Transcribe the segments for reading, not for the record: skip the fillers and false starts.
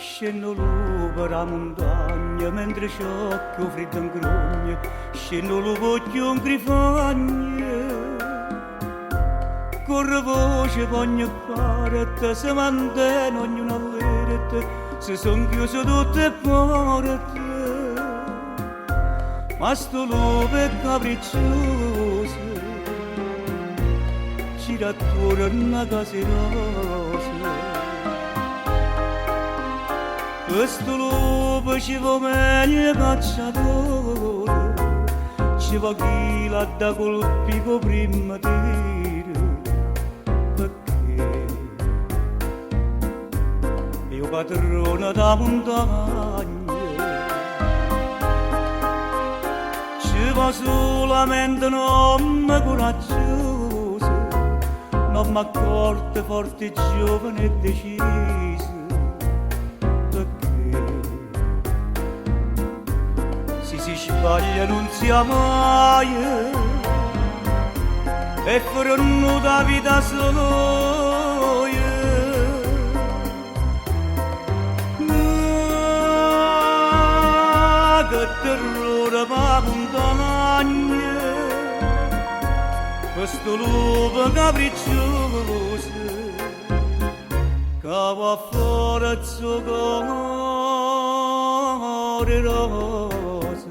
Scendo lu per la montagna mentre sciocchio freddo in grogna, scendo lu voglio in grifagna. Corre voce ogni parte, si mantiene ognuno all'erete, si son chiuse tutte le porte. Ma sto lupo è capriccioso, gira attorno a caserosa. Questo lupo ci va meglio cacciatore, ci va chi l'ha da colpico prima tiro, perché io padrone da montagna ci va solamente un uomo coraggioso, non m'accorte forte, giovane e deciso. Si sbaglia non si ama e faranno da vita solo che terrore va montagna questo lupo capriccioso che va fuori il suo cuore rosa.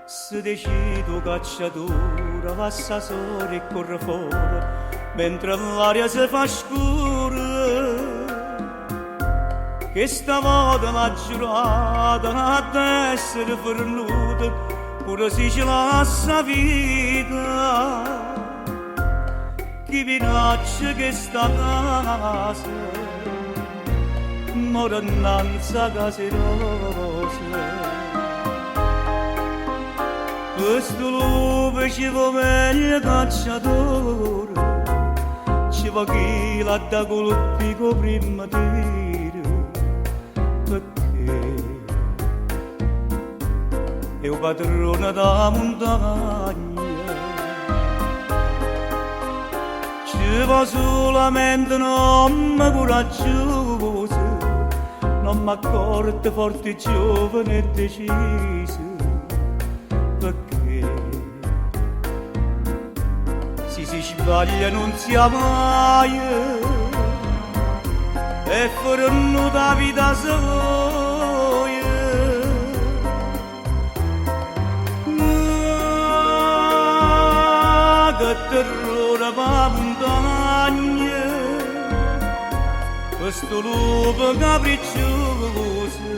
Se decido cacciatore passa sole e corre fuori mentre l'aria si fa scura che stavolta m'ha giurato ad essere fornuta pure se ci lascia vita chi minaccia che sta casa mora innanzi a caserosa. Questo lupo ci va meglio cacciatore, ci va chi l'ha da colpico prima tiro, perché è un padrone da montagna, ci va solamente un uomo coraggioso, non m'accorte forte, giovane e deciso. Si sbaglia non si ama e faranno da vita solo che terrore va montagna questo lupo capriccioso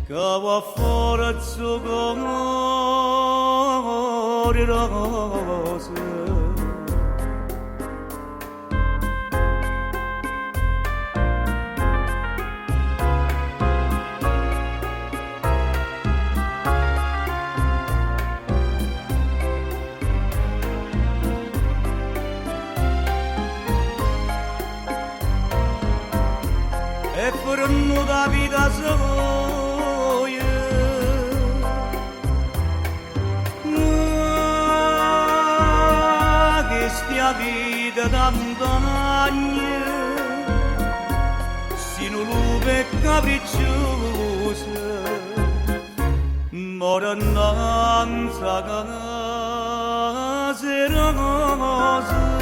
che va fuori il suo cuore rosa. E faranno da vita solo che stia vita da montagna sino lupo e capricciosa mora innanzi a caserosa.